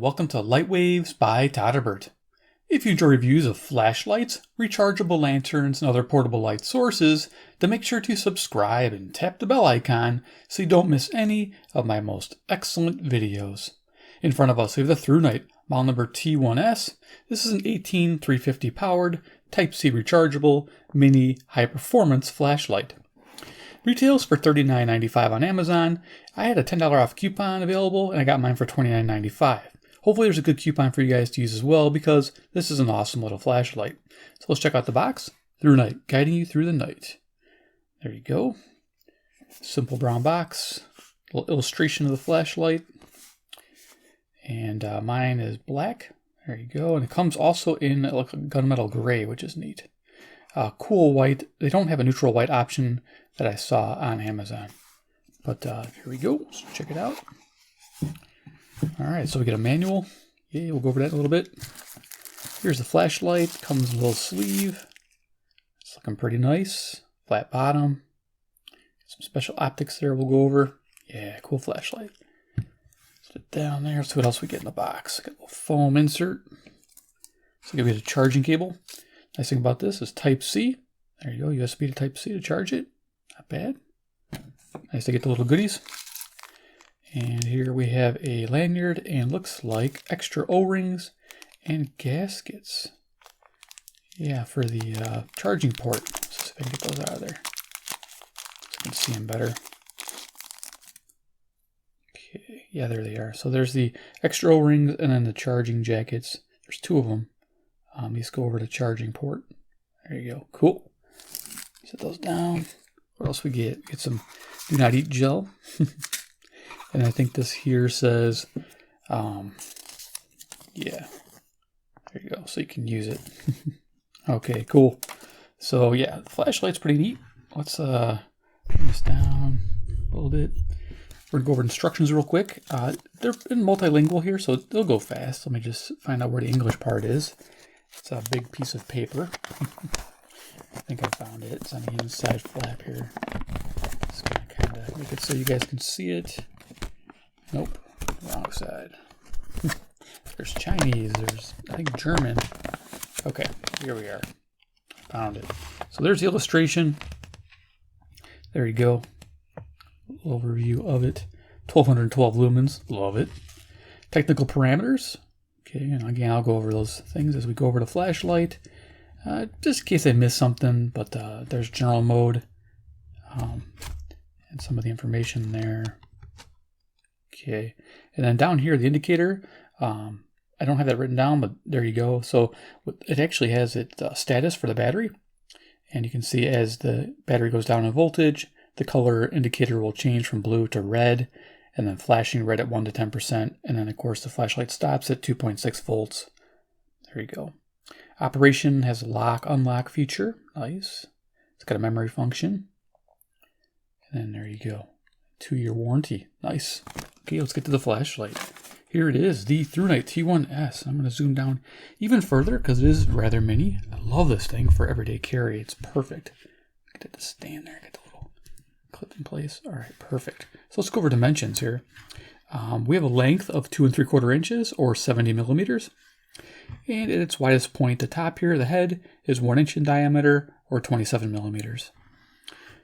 welcome to Light Waves by todderbert. If you enjoy reviews of flashlights, rechargeable lanterns, and other portable light sources, then make sure to subscribe and tap the bell icon so you don't miss any of my most excellent videos. In front of us we have the ThruNite model number T1S. This is an 18350 powered Type-C rechargeable mini high-performance flashlight. Retails for $39.95 on Amazon. I had a $10 off coupon available and I got mine for $29.95. Hopefully there's a good coupon for you guys to use as well because this is an awesome little flashlight. So let's check out the box. ThruNite, guiding you through the night. There you go. Simple brown box. A little illustration of the flashlight. And mine is black. There you go. And it comes also in like a gunmetal gray, which is neat. Cool white. They don't have a neutral white option that I saw on Amazon. But here we go. Let's check it out. All right, so we get a manual. Yeah, we'll go over that a little bit. Here's the flashlight. Comes in a little sleeve. It's looking pretty nice. Flat bottom. Some special optics there we'll go over. Yeah, cool flashlight. Put it down there. Let's see what else we get in the box. Got a little foam insert. So we get a charging cable. Nice thing about this is Type-C. There you go, USB to Type-C to charge it. Not bad. Nice to get the little goodies. And here we have a lanyard and looks like extra O-rings and gaskets. Yeah, for the charging port. Let's see if I can get those out of there so I can see them better. Okay, yeah, there they are. So there's the extra O-rings and then the charging jackets. There's two of them. These go over to charging port. There you go. Cool. Set those down. What else we get? Get some do not eat gel. And I think this here says, yeah, there you go. So you can use it. Okay, cool. So yeah, the flashlight's pretty neat. Let's bring this down a little bit. We're gonna go over instructions real quick. They're in multilingual here, so they'll go fast. Let me just find out where the English part is. It's a big piece of paper. I think I found it. It's on the inside flap here. Just gonna kind of make it so you guys can see it. Nope, wrong side. There's Chinese, there's, I think, German. Okay, here we are. Found it. So there's the illustration. There you go. Overview of it. 1212 lumens. Love it. Technical parameters. Okay, and again, I'll go over those things as we go over the flashlight. Just in case I missed something, but there's general mode. And some of the information there. Okay, and then down here, the indicator, I don't have that written down, but there you go. So it actually has its status for the battery. And you can see as the battery goes down in voltage, the color indicator will change from blue to red, and then flashing red at 1 to 10%. And then, of course, the flashlight stops at 2.6 volts. There you go. Operation has a lock-unlock feature. Nice. It's got a memory function. And then there you go. 2-year warranty. Nice. Okay, let's get to the flashlight. Here it is, the ThruNite T1S. I'm going to zoom down even further because it is rather mini. I love this thing for everyday carry. It's perfect. Get the stand there. Get the little clip in place. All right, perfect. So let's go over dimensions here. We have a length of 2 3/4 inches or 70 millimeters. And at its widest point, the top here, the head, is 1 inch in diameter or 27 millimeters.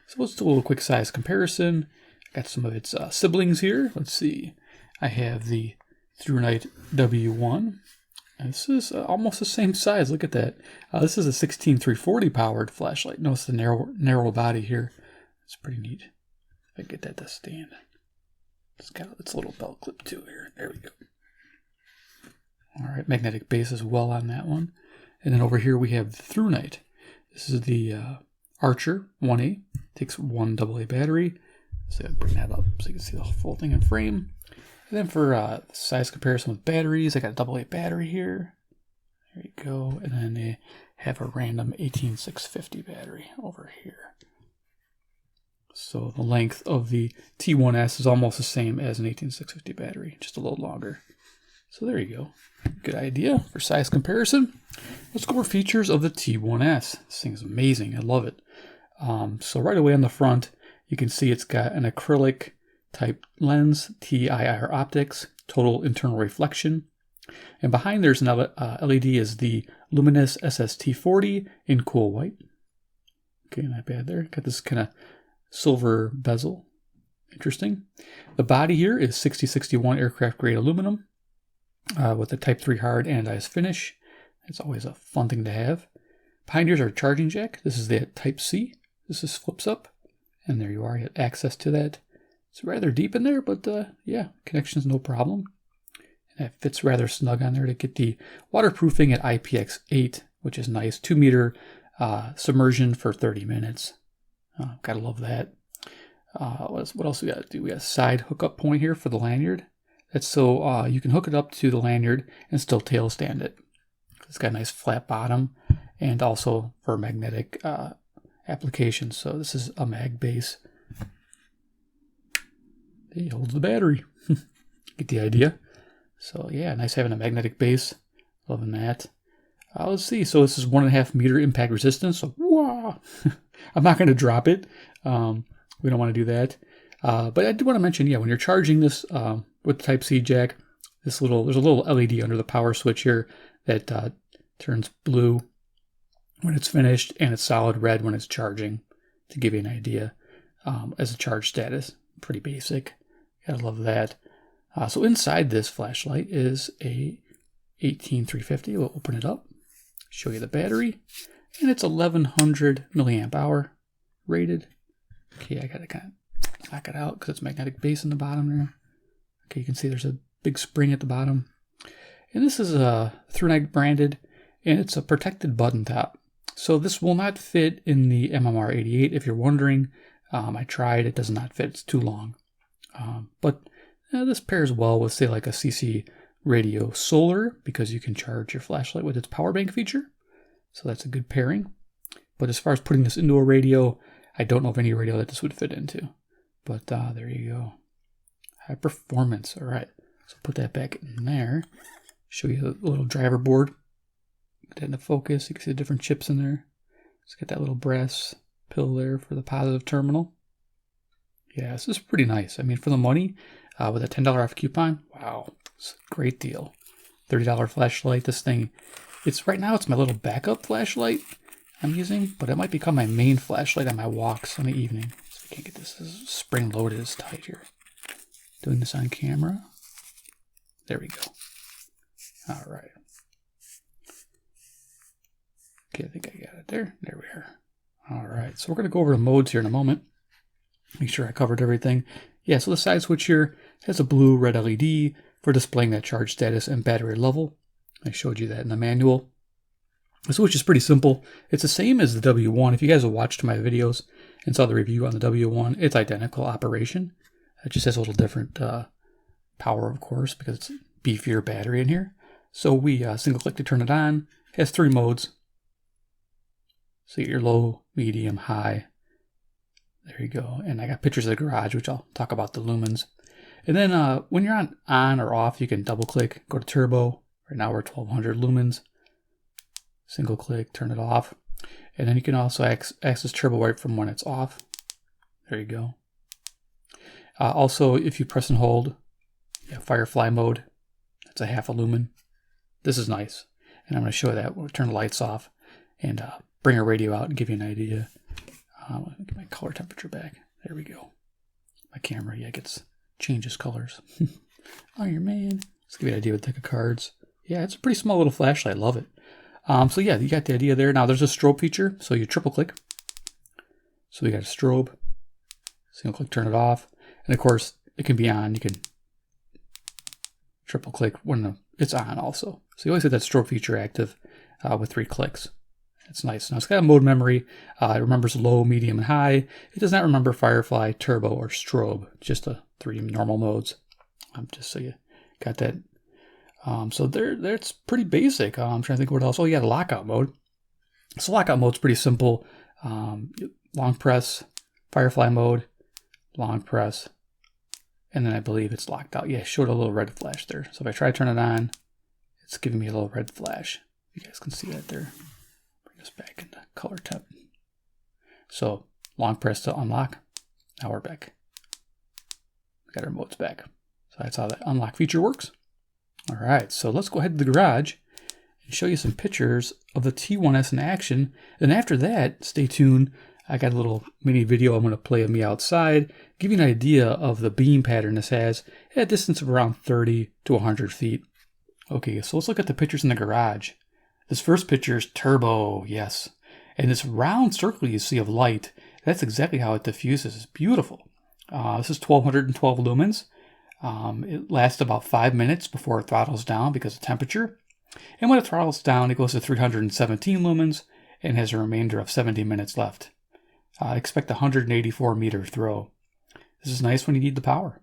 So let's do a little quick size comparison. Got some of its siblings here. Let's see. I have the ThruNite W1. And this is almost the same size. Look at that. This is a 16340 powered flashlight. Notice the narrow body here. It's pretty neat. If I get that to stand. It's got its little belt clip too here. There we go. All right, magnetic base as well on that one. And then over here we have the ThruNite. This is the Archer 1A. Takes one AA battery. So I'll bring that up so you can see the full thing in frame. And then for size comparison with batteries, I got a AA battery here. There you go. And then they have a random 18650 battery over here. So the length of the T1S is almost the same as an 18650 battery, just a little longer. So there you go. Good idea for size comparison. Let's go over features of the T1S. This thing's amazing. I love it. So right away on the front, you can see it's got an acrylic type lens, TIR optics, total internal reflection. And behind there's an LED is the Lumen SST40 in cool white. Okay, not bad there. Got this kind of silver bezel. Interesting. The body here is 6061 aircraft grade aluminum with a Type 3 hard anodized finish. It's always a fun thing to have. Behind here's our charging jack. This is the Type C. This just flips up, and there you are. You have access to that. It's rather deep in there, but yeah, connection's no problem. And it fits rather snug on there to get the waterproofing at IPX8, which is nice. 2 meter submersion for 30 minutes. Gotta love that. What else we got to do? We got a side hookup point here for the lanyard. That's so you can hook it up to the lanyard and still tail stand it. It's got a nice flat bottom, and also for magnetic applications. So this is a mag base. It holds the battery. Get the idea. So yeah, nice having a magnetic base. Loving that. Let's see. So this is 1.5 meter impact resistance. So wow. I'm not going to drop it. We don't want to do that. But I do want to mention, yeah, when you're charging this with the Type C jack, there's a little LED under the power switch here that turns blue when it's finished, and it's solid red when it's charging, to give you an idea as a charge status. Pretty basic. Gotta love that. So inside this flashlight is a 18350. We'll open it up, show you the battery, and it's 1100 milliamp hour rated. Okay, I gotta kind of knock it out because it's magnetic base in the bottom there. Okay, you can see there's a big spring at the bottom. And this is a ThruNite branded, and it's a protected button top. So this will not fit in the MMR88. If you're wondering, I tried, it does not fit, it's too long. But this pairs well with, say, like a CC radio solar, because you can charge your flashlight with its power bank feature. So that's a good pairing. But as far as putting this into a radio, I don't know of any radio that this would fit into. But there you go. High performance. All right. So put that back in there. Show you the little driver board. Put that into focus. You can see the different chips in there. Let's get that little brass pill there for the positive terminal. Yeah, this is pretty nice. I mean, for the money, with a $10 off coupon, wow, it's a great deal. $30 flashlight. This thing, right now it's my little backup flashlight I'm using, but it might become my main flashlight on my walks in the evening. So I can't get this spring loaded, it's tight here. Doing this on camera. There we go. All right. Okay, I think I got it there. There we are. All right, so we're going to go over the modes here in a moment. Make sure I covered everything. Yeah, so the side switch here has a blue red LED for displaying that charge status and battery level. I showed you that in the manual. The switch is pretty simple. It's the same as the W1. If you guys have watched my videos and saw the review on the W1, it's identical operation. It just has a little different power, of course, because it's beefier battery in here. So we single click to turn it on. It has 3 modes. So you get your low, medium, high. There you go. And I got pictures of the garage, which I'll talk about the lumens. And then when you're on or off, you can double click, go to turbo. Right now we're at 1200 lumens. Single click, turn it off. And then you can also access turbo right from when it's off. There you go. Also, if you press and hold, FireFly mode, that's a half a lumen. This is nice. And I'm going to show you that. We'll turn the lights off and bring a radio out and give you an idea. Let me get my color temperature back. There we go. My camera, changes colors. Oh, your man. Let's give you an idea with the deck of cards. Yeah, it's a pretty small little flashlight. Love it. So yeah, you got the idea there. Now there's a strobe feature, so you triple click. So we got a strobe. Single click, turn it off. And of course, it can be on. You can triple click when it's on also. So you always have that strobe feature active with 3 clicks. It's nice. Now it's got a mode memory. It remembers low, medium, and high. It does not remember FireFly, turbo, or strobe. Just the 3 normal modes. Just so you got that. So that's pretty basic. I'm trying to think what else. Oh yeah, the lockout mode. So lockout mode's pretty simple. Long press, FireFly mode, long press, and then I believe it's locked out. Yeah, it showed a little red flash there. So if I try to turn it on, it's giving me a little red flash. You guys can see that there. Bring this back into color temp. So long press to unlock. Now we're back. We got our modes back. So that's how the unlock feature works. All right, so let's go ahead to the garage and show you some pictures of the T1S in action. And after that, stay tuned. I got a little mini video I'm going to play of me outside, give you an idea of the beam pattern this has at a distance of around 30 to 100 feet. Okay, so let's look at the pictures in the garage. This first picture is turbo, yes. And this round circle you see of light, that's exactly how it diffuses. It's beautiful. This is 1212 lumens. It lasts about 5 minutes before it throttles down because of temperature. And when it throttles down, it goes to 317 lumens and has a remainder of 70 minutes left. Expect a 184 meter throw. This is nice when you need the power.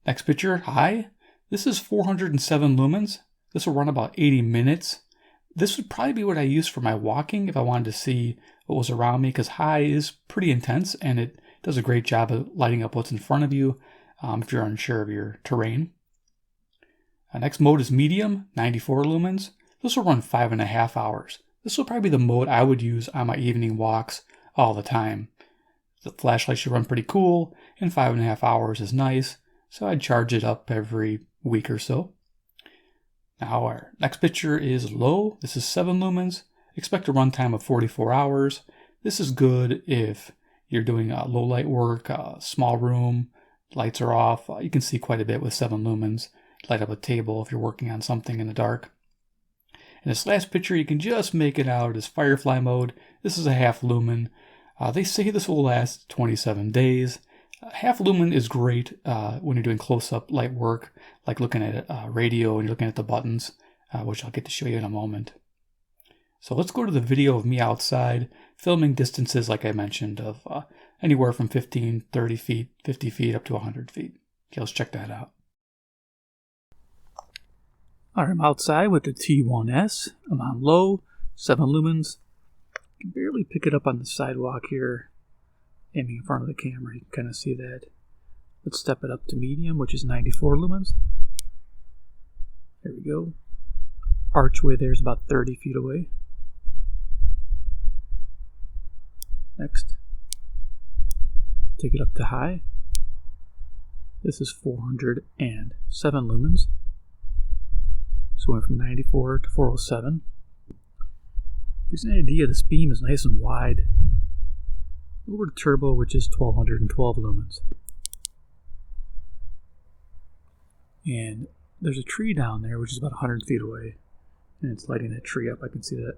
Next picture, high. This is 407 lumens. This will run about 80 minutes. This would probably be what I use for my walking if I wanted to see what was around me, because high is pretty intense and it does a great job of lighting up what's in front of you if you're unsure of your terrain. Next mode is medium, 94 lumens. This will run 5.5 hours. This will probably be the mode I would use on my evening walks all the time. The flashlight should run pretty cool, and 5.5 hours is nice, so I'd charge it up every week or so. Now our next picture is low. This is 7 lumens. Expect a runtime of 44 hours. This is good if you're doing low light work, small room, lights are off. You can see quite a bit with 7 lumens. Light up a table if you're working on something in the dark. In this last picture, you can just make it out as FireFly mode. This is a half lumen. They say this will last 27 days. Half lumen is great when you're doing close-up light work, like looking at radio and you're looking at the buttons, which I'll get to show you in a moment. So let's go to the video of me outside, filming distances, like I mentioned, of anywhere from 15, 30 feet, 50 feet, up to 100 feet. Okay, let's check that out. All right, I'm outside with the T1S. I'm on low, 7 lumens. You can barely pick it up on the sidewalk here. Aiming in front of the camera, you can kind of see that. Let's step it up to medium, which is 94 lumens. There we go. Archway there is about 30 feet away. Next, take it up to high. This is 407 lumens. So we went from 94 to 407. Gives an idea, this beam is nice and wide. Over to turbo, which is 1212 lumens. And there's a tree down there, which is about 100 feet away. And it's lighting that tree up. I can see that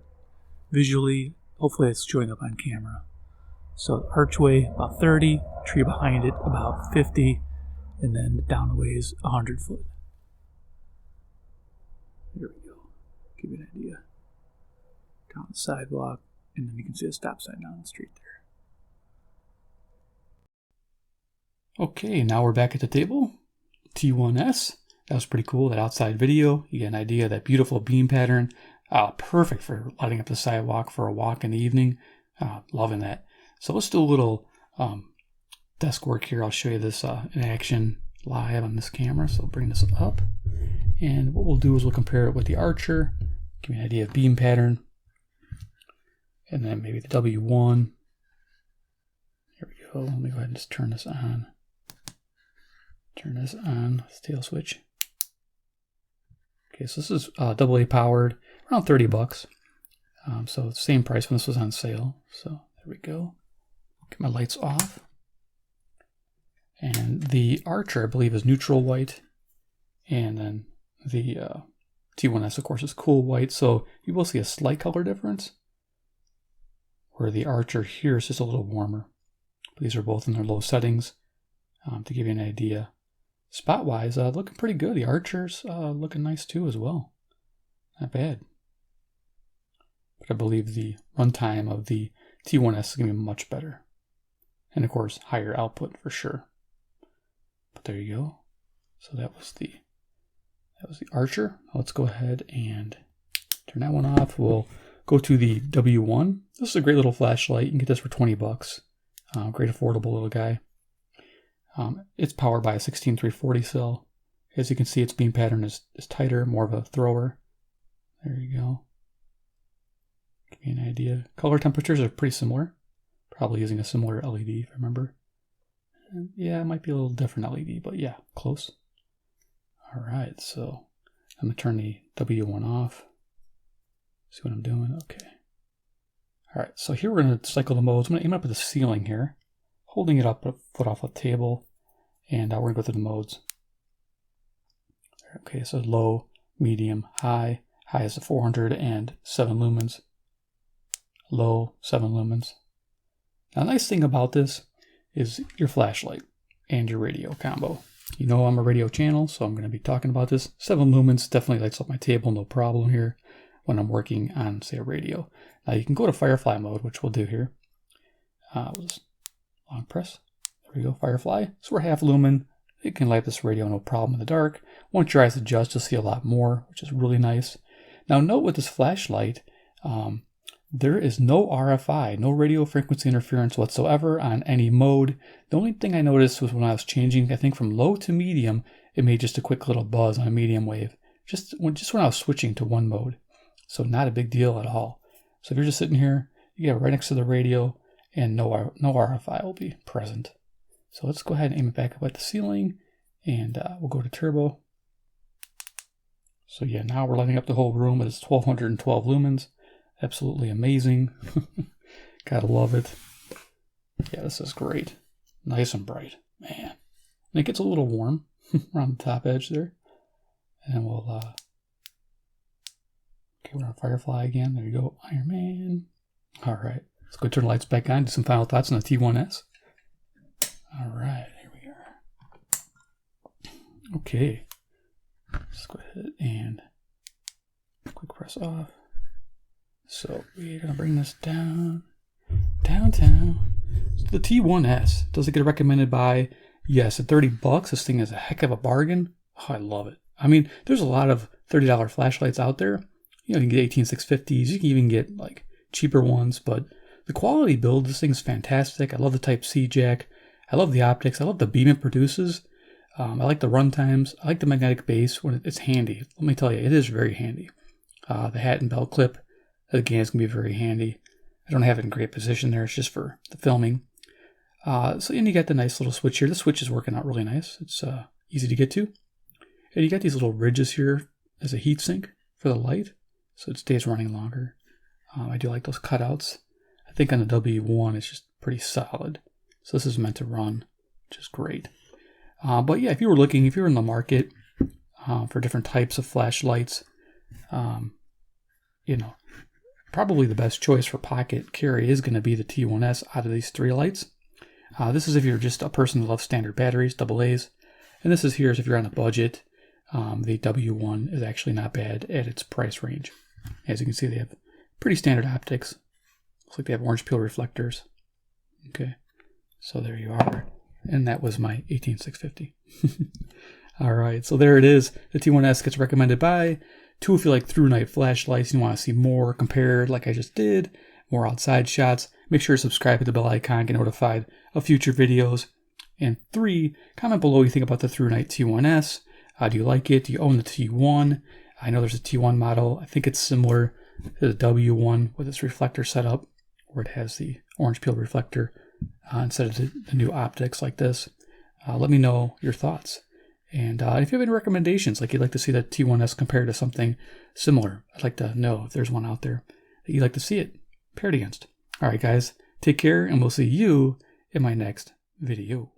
visually. Hopefully it's showing up on camera. So archway, about 30. Tree behind it, about 50. And then down a ways, 100 foot. There we go. Give you an idea. Down the sidewalk. And then you can see a stop sign down the street there. Okay, now we're back at the table. T1S. That was pretty cool, that outside video. You get an idea of that beautiful beam pattern. Perfect for lighting up the sidewalk for a walk in the evening. Loving that. So let's do a little desk work here. I'll show you this in action live on this camera. So I'll bring this up. And what we'll do is we'll compare it with the Archer. Give you an idea of beam pattern. And then maybe the W1. Here we go. Let me go ahead and just turn this on. Turn this on, this tail switch. Okay, so this is AA powered, around 30 bucks. So same price when this was on sale. So there we go. Get my lights off. And the Archer, I believe, is neutral white. And then the T1S, of course, is cool white. So you will see a slight color difference. Where the Archer here is just a little warmer. These are both in their low settings to give you an idea. Spot-wise, looking pretty good. The Archer's looking nice too as well. Not bad. But I believe the runtime of the T1S is going to be much better. And of course, higher output for sure. But there you go. So that was the Archer. Let's go ahead and turn that one off. We'll go to the W1. This is a great little flashlight. You can get this for 20 bucks. Great affordable little guy. It's powered by a 16340 cell. As you can see, its beam pattern is tighter, more of a thrower. There you go. Give you an idea. Color temperatures are pretty similar. Probably using a similar LED, if I remember. Yeah, it might be a little different LED, but yeah, close. All right, so I'm going to turn the W1 off. See what I'm doing? Okay. All right, so here we're going to cycle the modes. I'm going to aim up at the ceiling here, holding it up a foot off a table, and we're going to go through the modes. Okay, so low, medium, high. High is the 407 lumens. Low, 7 lumens. Now, the nice thing about this is your flashlight and your radio combo. You know I'm a radio channel, so I'm going to be talking about this. 7 lumens definitely lights up my table, no problem here when I'm working on, say, a radio. Now, you can go to FireFly mode, which we'll do here. Long press. There we go, FireFly. So we're half lumen. It can light this radio no problem in the dark. Once your eyes adjust, you'll see a lot more, which is really nice. Now, note with this flashlight, there is no RFI, no radio frequency interference whatsoever on any mode. The only thing I noticed was when I was changing, I think from low to medium, it made just a quick little buzz on a medium wave, just when I was switching to one mode. So not a big deal at all. So if you're just sitting here, you get it right next to the radio, and no RFI will be present. So let's go ahead and aim it back up at the ceiling, and we'll go to turbo. So yeah, now we're lighting up the whole room. It's 1212 lumens. Absolutely amazing. Gotta love it. Yeah, this is great. Nice and bright, man. And it gets a little warm around the top edge there. And we'll, okay, we're on FireFly again. There you go, Iron Man. All right, let's go turn the lights back on, do some final thoughts on the T1S. All right, here we are. Okay, let's go ahead and quick press off. So we're gonna bring this downtown. So the T1S, does it get recommended by? Yes, at $30, this thing is a heck of a bargain. Oh, I love it. I mean, there's a lot of $30 flashlights out there. You know, you can get 18650s. You can even get like cheaper ones, but the quality build, this thing's fantastic. I love the Type-C jack. I love the optics. I love the beam it produces. I like the run times. I like the magnetic base when it's handy. Let me tell you, it is very handy. The hat and belt clip, again, it's going to be very handy. I don't have it in great position there. It's just for the filming. And you got the nice little switch here. The switch is working out really nice. It's easy to get to. And you got these little ridges here as a heat sink for the light, so it stays running longer. I do like those cutouts. I think on the W1 it's just pretty solid. So this is meant to run, which is great. But yeah, if you were in the market for different types of flashlights, you know, probably the best choice for pocket carry is going to be the T1S out of these three lights. This is if you're just a person who loves standard batteries, AA's. And this is here if you're on a budget. The W1 is actually not bad at its price range. As you can see, they have pretty standard optics. Looks like they have orange peel reflectors. Okay, so there you are. And that was my 18650. All right, so there it is. The T1S gets recommended by two if you like ThruNite flashlights and you want to see more compared like I just did, more outside shots. Make sure to subscribe, hit the bell icon, get notified of future videos. And 3, comment below what you think about the ThruNite T1S. Do you like it? Do you own the T1? I know there's a T1 model. I think it's similar to the W1 with its reflector setup, where it has the orange peel reflector instead of the new optics like this. Let me know your thoughts. And if you have any recommendations, like you'd like to see that T1S compared to something similar, I'd like to know if there's one out there that you'd like to see it paired against. All right, guys, take care, and we'll see you in my next video.